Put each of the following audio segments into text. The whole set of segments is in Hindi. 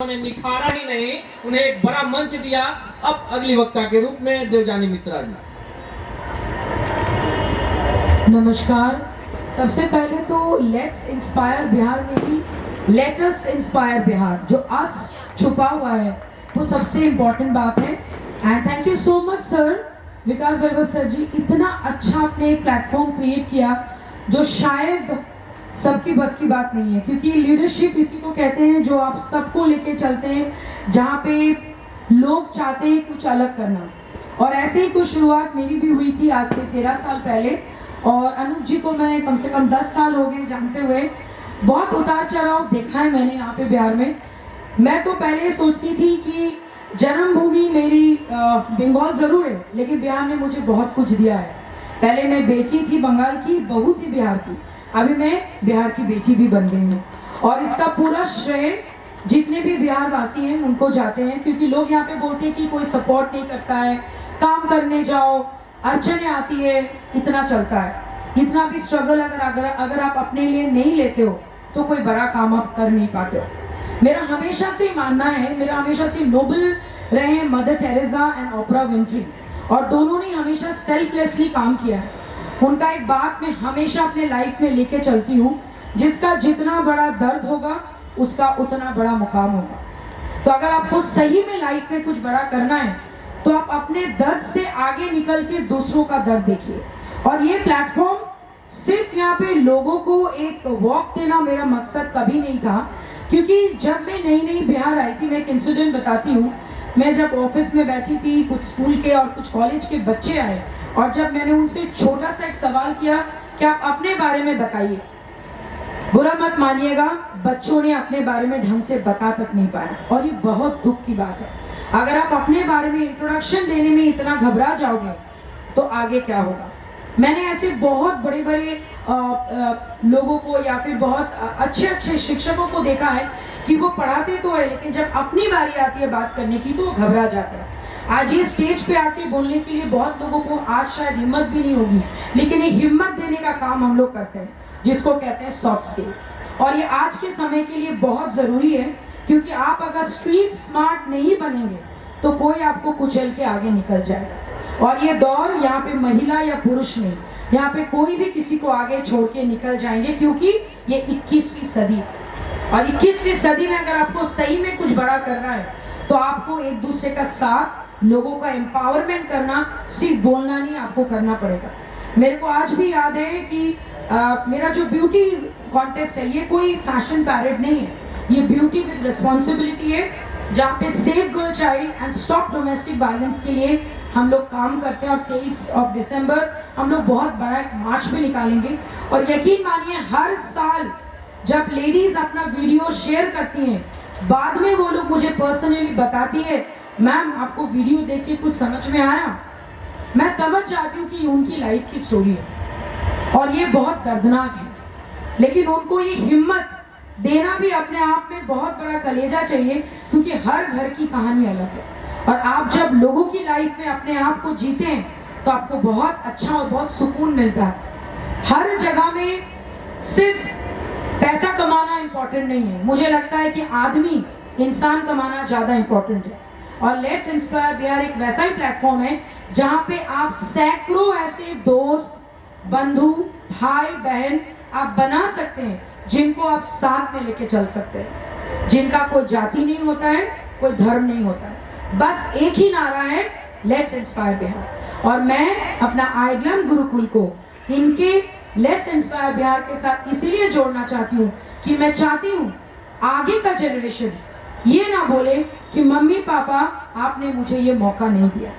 उन्होंने निखारा ही नहीं, उन्हें एक बड़ा मंच दिया। अब अगली वक्ता के रूप में देवजानी मित्रा जी। नमस्कार। सबसे पहले तो लेट्स इंस्पायर बिहार में भी लेट अस इंस्पायर बिहार, जो अस छुपा हुआ है वो सबसे इम्पोर्टेंट बात है। And thank you so much sir, Vikas Vaibhav sir ji, इतना अच्छा आपने एक प्लेटफॉर्म क्रिएट किया जो शायद सबकी बस की बात नहीं है, क्योंकि लीडरशिप इसी को कहते हैं जो आप सबको लेके चलते हैं, जहाँ पे लोग चाहते हैं कुछ अलग करना। और ऐसे ही कुछ शुरुआत मेरी भी हुई थी आज से 13 साल पहले, और अनूप जी को मैं कम से कम 10 साल हो गए जानते हुए। बहुत उतार चढ़ाव देखा है मैंने यहाँ पे बिहार में। मैं तो पहले सोचती थी कि जन्मभूमि मेरी बंगाल जरूर है, लेकिन बिहार ने मुझे बहुत कुछ दिया है। पहले मैं बेटी थी बंगाल की, बहू थी बिहार की, अभी मैं बिहार की बेटी भी बन गई हूँ। और इसका पूरा श्रेय जितने भी बिहार वासी हैं उनको जाते हैं, क्योंकि लोग यहाँ पे बोलते हैं कि कोई सपोर्ट नहीं करता है, काम करने जाओ अड़चने आती है, इतना चलता है। इतना भी स्ट्रगल अगर आप अपने लिए नहीं लेते हो तो कोई बड़ा काम आप कर नहीं पाते हो। मेरा हमेशा से मानना है, मेरा हमेशा से नोबल रहे mother Teresa and opener Winfrey, और दोनों ने हमेशा सेल्फलेसली काम किया है। उनका एक बात मैं हमेशा अपने लाइफ में लेके चलती हूँ, जिसका जितना बड़ा दर्द होगा उसका उतना बड़ा मुकाम होगा। तो अगर आपको सही में लाइफ में कुछ बड़ा करना है तो आप अपने दर्द से आगे निकल के दूसरों का दर्द देखिए। और ये प्लेटफॉर्म सिर्फ यहाँ पे लोगों को एक वॉक देना मेरा मकसद कभी नहीं था, क्योंकि जब मैं नई बिहार आई थी, मैं एक इंसिडेंट बताती हूँ। मैं जब ऑफिस में बैठी थी, कुछ स्कूल के और कुछ कॉलेज के बच्चे आए, और जब मैंने उनसे छोटा सा एक सवाल किया कि आप अपने बारे में बताइए, बुरा मत मानिएगा, बच्चों ने अपने बारे में ढंग से बता तक नहीं पाया। और ये बहुत दुख की बात है। अगर आप अपने बारे में इंट्रोडक्शन देने में इतना घबरा जाओगे तो आगे क्या होगा। मैंने ऐसे बहुत बड़े लोगों को या फिर बहुत अच्छे शिक्षकों को देखा है कि वो पढ़ाते तो है, लेकिन जब अपनी बारी आती है बात करने की तो वो घबरा जाते हैं। आज ये स्टेज पे आके बोलने के लिए बहुत लोगों को आज शायद हिम्मत भी नहीं होगी, लेकिन ये हिम्मत देने का काम हम लोग करते हैं, जिसको कहते हैं सॉफ्ट स्किल। और ये आज के समय के लिए बहुत जरूरी है, क्योंकि आप अगर स्ट्रीट स्मार्ट नहीं बनेंगे तो कोई आपको कुचल के आगे निकल जाएगा। और ये दौर यहाँ पे महिला या पुरुष नहीं, यहाँ पे कोई भी किसी को आगे छोड़ के निकल जाएंगे, क्योंकि ये 21वीं सदी है। और 21वीं सदी में अगर आपको सही में कुछ बड़ा करना है तो आपको एक दूसरे का साथ, लोगों का एम्पावरमेंट करना, सिर्फ बोलना नहीं, आपको करना पड़ेगा। मेरे को आज भी याद है कि मेरा जो ब्यूटी कॉन्टेस्ट है, ये कोई फैशन पैरेड नहीं है, ये ब्यूटी विद रिस्पॉन्सिबिलिटी है, जहाँ पे save girl child and stop domestic violence के लिए हम लोग काम करते हैं। और 23 दिसंबर हम लोग बहुत बड़ा एक मार्च भी निकालेंगे। और यकीन मानिए, हर साल जब लेडीज अपना वीडियो शेयर करती हैं, बाद में वो लोग मुझे पर्सनली बताती है, मैम आपको वीडियो देख के कुछ समझ में आया। मैं समझ जाती हूँ कि उनकी लाइफ की स्टोरी है और ये बहुत दर्दनाक है, लेकिन उनको ये हिम्मत देना भी अपने आप में बहुत बड़ा कलेजा चाहिए, क्योंकि हर घर की कहानी अलग है। और आप जब लोगों की लाइफ में अपने आप को जीते हैं तो आपको बहुत अच्छा और बहुत सुकून मिलता है। हर जगह में सिर्फ पैसा कमाना इम्पोर्टेंट नहीं है, मुझे लगता है कि आदमी, इंसान कमाना ज़्यादा इम्पोर्टेंट है। और लेट्स इंस्पायर बिहार एक वैसा ही प्लेटफॉर्म है जहाँ पे आप सैकड़ों ऐसे दोस्त, बंधु, भाई बहन आप बना सकते हैं, जिनको आप साथ में लेके चल सकते हैं, जिनका कोई जाति नहीं होता है, कोई धर्म नहीं होता है, बस एक ही नारा है, लेट्स इंस्पायर बिहार। और मैं अपना आइग्लम गुरुकुल को इनके लेट्स इंस्पायर बिहार के साथ इसीलिए जोड़ना चाहती हूँ कि मैं चाहती हूँ आगे का जनरेशन ये ना बोले कि मम्मी पापा आपने मुझे ये मौका नहीं दिया।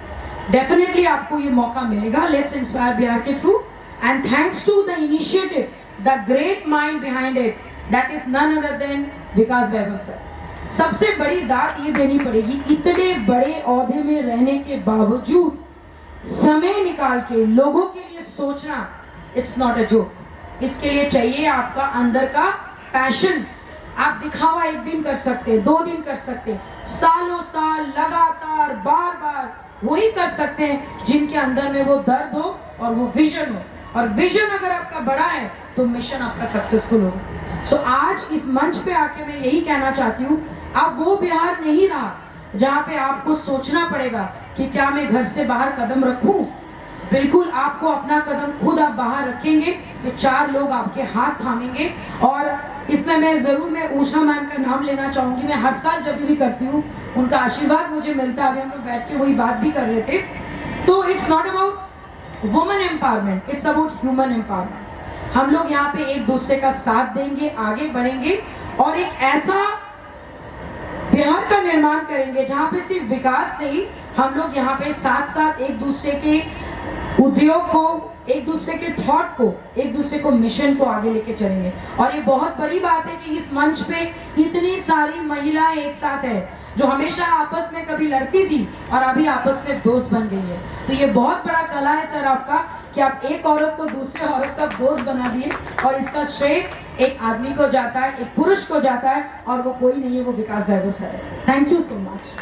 डेफिनेटली आपको ये मौका मिलेगा लेट्स इंस्पायर बिहार के through, and thanks to the initiative, the great mind behind it, that is none other than Vikas Vaibhav sir. सबसे बड़ी दात ये देनी पड़ेगी, इतने बड़े ओहदे में रहने के बावजूद समय निकाल के लोगों के लिए सोचना, इट्स नॉट अ जोक। इसके लिए चाहिए आपका अंदर का पैशन। आप दिखावा एक दिन कर सकते, 2 दिन कर सकते, सालों साल लगातार बार बार वही कर सकते हैं जिनके अंदर में वो दर्द हो और वो विजन हो। और विजन अगर आपका बड़ा है तो मिशन आपका सक्सेसफुल होगा। सो आज इस मंच पे आके मैं यही कहना चाहती हूँ अब वो बिहार नहीं रहा जहाँ पे आपको सोचना पड़ेगा कि क्या मैं घर से बाहर कदम रखूं। बिल्कुल आपको अपना कदम खुद आप बाहर रखेंगे तो 4 लोग आपके हाथ थामेंगे। और इसमें मैं उषा मैम का नाम लेना चाहूंगी। मैं हर साल जब भी करती हूँ उनका आशीर्वाद मुझे मिलता है। अभी हम लोग बैठ के वही बात भी कर रहे थे। तो it's not about women empowerment, it's about human empowerment. हम लोग यहाँ पे एक दूसरे का साथ देंगे, आगे बढ़ेंगे और एक ऐसा बिहार का निर्माण करेंगे जहाँ पे सिर्फ विकास नहीं, हम लोग यहाँ पे साथ साथ एक दूसरे के उद्योग को, एक दूसरे के थॉट को, एक दूसरे को मिशन को आगे लेके चलेंगे। और ये बहुत बड़ी बात है कि इस मंच पे इतनी सारी महिलाएं एक साथ है जो हमेशा आपस में कभी लड़ती थी और अभी आपस में दोस्त बन गई है। तो ये बहुत बड़ा कला है सर आपका कि आप एक औरत को दूसरे औरत का दोस्त बना दिए। और इसका श्रेय एक आदमी को जाता है, एक पुरुष को जाता है और वो कोई नहीं है, वो विकास वैभव सर है। Thank you so much.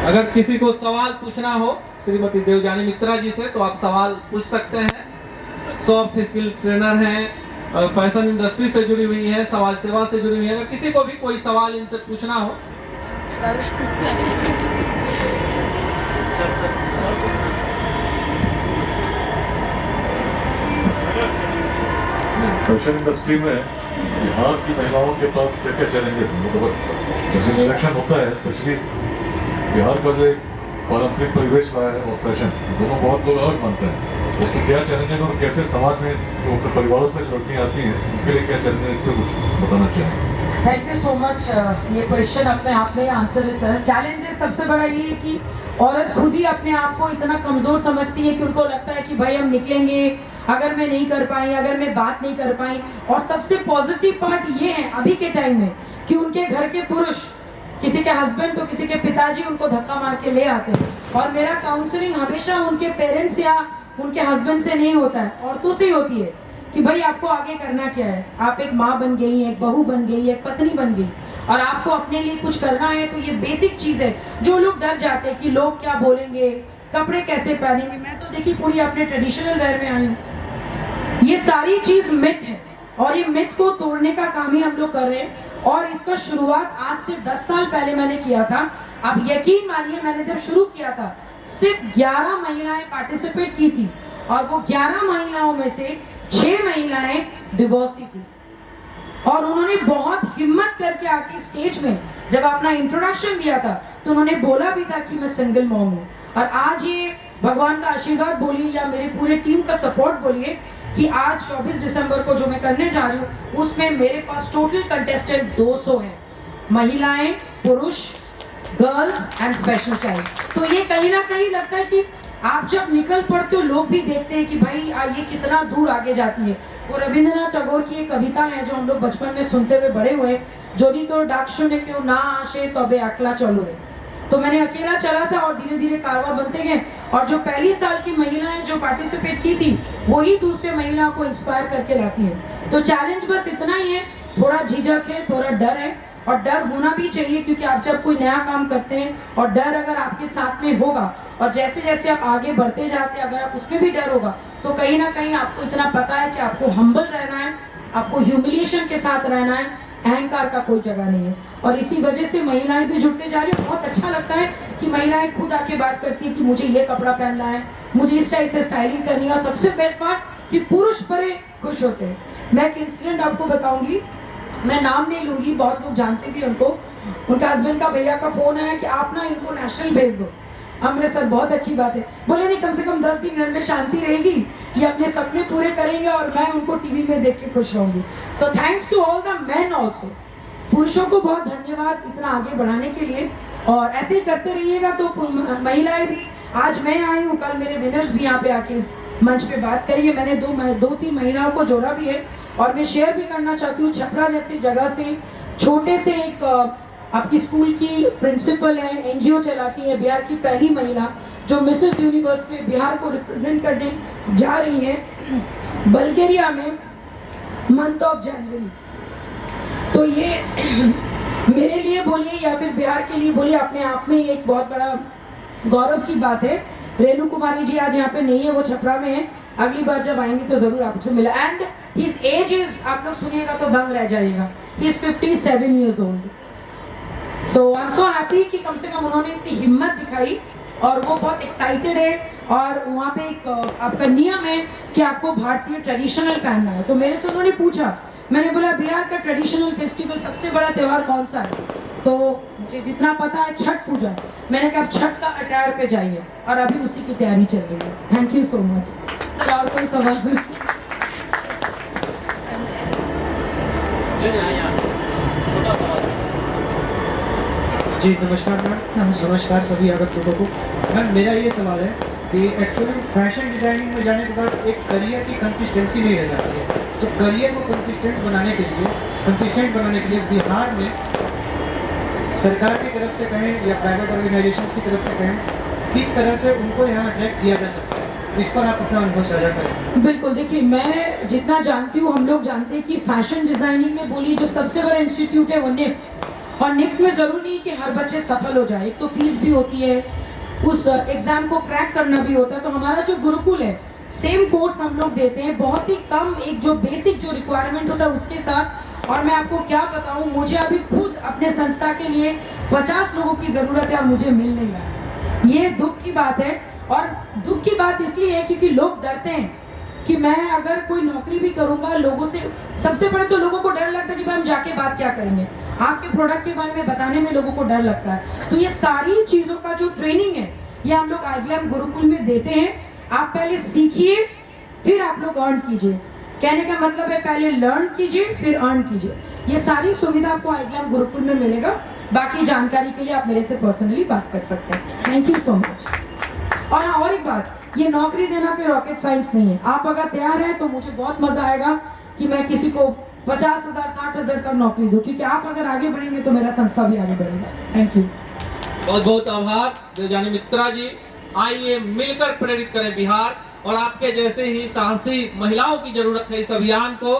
अगर किसी को सवाल पूछना हो श्रीमती देवजानी मित्रा जी से तो आप सवाल पूछ सकते हैं। सॉफ्ट स्किल ट्रेनर हैं, फैशन इंडस्ट्री से जुड़ी हुई है, समाज सेवा से जुड़ी हुई है। अगर किसी को भी कोई सवाल इनसे पूछना हो सर। फैशन इंडस्ट्री में बिहार की महिलाओं के पास क्या क्या चैलेंजेस हैं? मतलब जैसे इलेक्शन होता है, स्पेशली बिहार का जो एक पारंपरिक परिवेश रहा है और फैशन, दोनों बहुत लोग अलग मानते हैं। उसमें क्या चैलेंजेस और कैसे समाज में जो अपने परिवारों से लड़कियाँ आती हैं उनके लिए क्या चैलेंजेस, इस पर कुछ बताना चाहिए। Thank you so much. ये क्वेश्चन अपने आप में आंसर है सर। चैलेंजेस सबसे बड़ा ये है कि औरत खुद ही अपने आप को इतना कमजोर समझती है कि उनको लगता है कि भाई हम निकलेंगे, अगर मैं नहीं कर पाई, अगर मैं बात नहीं कर पाई। और सबसे पॉजिटिव पार्ट ये है अभी के टाइम में कि उनके घर के पुरुष, किसी के हस्बैंड तो किसी के पिताजी उनको धक्का मार के ले आते हैं। और मेरा काउंसलिंग हमेशा उनके पेरेंट्स या उनके हस्बैंड से नहीं होता है, औरतों से ही होती है कि भाई आपको आगे करना क्या है। आप एक माँ बन गई, एक बहू बन गई, एक पत्नी बन गई और आपको अपने लिए कुछ करना है। तो ये बेसिक चीज है जो लोग डर जाते हैं कि लोग क्या बोलेंगे, कपड़े कैसे पहनेंगे। मैं तो देखिए पूरी अपने ट्रेडिशनल वेयर में आई हूँ। ये सारी चीज मिथ है और ये मिथ को तोड़ने का काम ही हम लोग कर रहे हैं। और इसका शुरुआत आज से 10 साल पहले मैंने किया था। अब यकीन मानिए मैंने जब शुरू किया था सिर्फ 11 महिलाएं पार्टिसिपेट की थी और वो 11 महिलाओं में से 6 महिलाएं डिवोर्सी थी। और उन्होंने बहुत हिम्मत करके आके स्टेज में जब अपना इंट्रोडक्शन दिया था तो उन्होंने बोला भी था कि मैं सिंगल मॉम हूँ। और आज ये भगवान का आशीर्वाद बोलिए या मेरे पूरे टीम का सपोर्ट बोलिए कि आज 24 दिसंबर को जो मैं करने जा रही हूँ उसमें मेरे पास टोटल कंटेस्टेंट 200 हैं, महिलाएं, पुरुष, गर्ल्स एंड स्पेशल चाइल्ड। तो ये कहीं ना कहीं लगता है कि आप जब निकल पड़ते हो लोग भी देखते हैं कि भाई ये कितना दूर आगे जाती है। वो रविंद्रनाथ टैगोर की एक कविता है जो हम लोग बचपन में सुनते हुए बड़े हुए, जोदी तो डाक शुने क्यों ना आशे तबे अकेला चलो रे। तो मैंने अकेला चला था और धीरे धीरे कारवा बनते गए। और जो पहली साल की महिलाएं जो पार्टिसिपेट की थी वही दूसरे महिलाओं को इंस्पायर करके लाती है। तो चैलेंज बस इतना ही है, थोड़ा झिझक है, थोड़ा डर है और डर होना भी चाहिए क्योंकि आप जब कोई नया काम करते हैं और डर अगर आपके साथ में होगा और जैसे जैसे आप आगे बढ़ते जाते हैं अगर आप उसमें भी डर होगा तो कहीं ना कहीं आपको इतना पता है कि आपको हम्बल रहना है, आपको ह्यूमिलिएशन के साथ रहना है, अहंकार का कोई जगह नहीं है। और इसी वजह से महिलाएं भी जुड़ते जा रही है। बहुत अच्छा लगता है कि महिलाएं खुद आके बात करती है कि मुझे ये कपड़ा पहनना है, मुझे इस टाइप से स्टाइलिंग करनी है। और सबसे बेस्ट बात कि पुरुष बड़े खुश होते हैं। मैं एक इंसिडेंट आपको बताऊंगी, मैं नाम नहीं लूंगी, बहुत लोग जानते भी उनको। उनका हस्बैंड का भैया का फोन आया कि आप ना इनको नेशनल भेज दो। हमने सर बहुत अच्छी बात है, बोले नहीं कम से कम 10 दिन घर में शांति रहेगी, ये अपने सपने पूरे करेंगे और मैं उनको टीवी में देख के खुश रहूंगी। तो thanks to all the men also, पुरुषों को बहुत धन्यवाद इतना आगे बढ़ाने के लिए। और ऐसे ही करते रहिएगा तो महिलाएं भी, आज मैं आई हूँ, कल मेरे विनर्स भी यहाँ पे आके इस मंच पे बात करेंगे। मैंने 2-3 महिलाओं को जोड़ा भी है और मैं शेयर भी करना चाहती हूँ। छपरा जैसी जगह से छोटे से एक आपकी स्कूल की प्रिंसिपल है, एनजीओ चलाती है, बिहार की पहली महिला जो मिसेस यूनिवर्स में बिहार को रिप्रेजेंट करने जा रही है बल्गेरिया में मंथ ऑफ जनवरी। तो ये मेरे लिए बोलिए या फिर बिहार के लिए बोलिए, अपने आप में एक बहुत बड़ा गौरव की बात है। रेणु कुमारी जी आज यहाँ पे नहीं है, वो छपरा में है, अगली बार जब आएंगे तो जरूर आपसे मिला। एंड हिज एज इज, आप लोग सुनिएगा तो दंग रह जाएगा, he is 57 years old. So I am so happy कि कम से कम उन्होंने इतनी हिम्मत दिखाई और वो बहुत एक्साइटेड है. और वहाँ पे एक आपका नियम है कि आपको भारतीय ट्रेडिशनल पहनना है. तो मेरे से उन्होंने पूछा, मैंने बोला बिहार का ट्रेडिशनल फेस्टिवल सबसे बड़ा त्यौहार कौन सा है? तो मुझे जितना पता है छठ पूजा. मैंने कहा आप छठ का अटायर पे जाइए और अभी उसी की तैयारी चल रही है. Thank you so much sir. और कोई सवाल? जी नमस्कार मैम. नमस्कार सभी आगत लोगों को. मैम मेरा ये सवाल है कि एक्चुअली फैशन डिजाइनिंग में जाने के बाद एक करियर की कंसिस्टेंसी नहीं रह जाती है. तो करियर को कंसिस्टेंट बनाने के लिए बिहार में सरकार की तरफ से कहें या प्राइवेट ऑर्गेनाइजेशन की तरफ से कहें, किस तरह से उनको यहाँ अट्रैक्ट किया जा सकता है, इस पर आप अपना अनुभव साझा करें. बिल्कुल. देखिए मैं जितना जानती हूँ, हम लोग जानते हैं कि फैशन डिजाइनिंग में बोलिए जो सबसे बड़ा इंस्टीट्यूट है वो निफ्ट. और निफ्ट में जरूरी नहीं कि हर बच्चे सफल हो जाए. एक तो फीस भी होती है, उस एग्जाम को क्रैक करना भी होता है. तो हमारा जो गुरुकुल है, सेम कोर्स हम लोग देते हैं, बहुत ही कम एक जो बेसिक जो रिक्वायरमेंट होता है उसके साथ. और मैं आपको क्या बताऊं, मुझे अभी खुद अपने संस्था के लिए 50 लोगों की जरूरत है और मुझे मिल नहीं रहा. ये दुख की बात है. और दुख की बात इसलिए है क्योंकि लोग डरते हैं कि मैं अगर कोई नौकरी भी करूंगा, लोगों से सबसे पहले तो लोगों को डर लगता है कि भाई हम जाके बात क्या करेंगे. आपके प्रोडक्ट के बारे में बताने में लोगों को डर लगता है. तो ये सारी चीजों का जो ट्रेनिंग है ये हम लोग आईग्लैम गुरुकुल में देते हैं. आप पहले सीखिए फिर आप लोग अर्न कीजिए. कहने का मतलब है पहले लर्न कीजिए फिर अर्न कीजिए. ये सारी सुविधा आपको आईग्लैम गुरुकुल में मिलेगा. बाकी जानकारी के लिए आप मेरे से पर्सनली बात कर सकते हैं. Thank you so much. और हाँ, और एक बात, ये नौकरी देना कोई रॉकेट साइंस नहीं है. आप अगर तैयार हैं तो मुझे बहुत मजा आएगा कि मैं किसी को 50,000 60,000 तक नौकरी दूं, क्योंकि आप अगर आगे बढ़ेंगे तो मेरा संस्था भी आगे बढ़ेगा. Thank you. बहुत बहुत आभार देवजानी मित्रा जी. आइए मिलकर प्रेरित करें बिहार, और आपके जैसे ही साहसी महिलाओं की जरूरत है इस अभियान को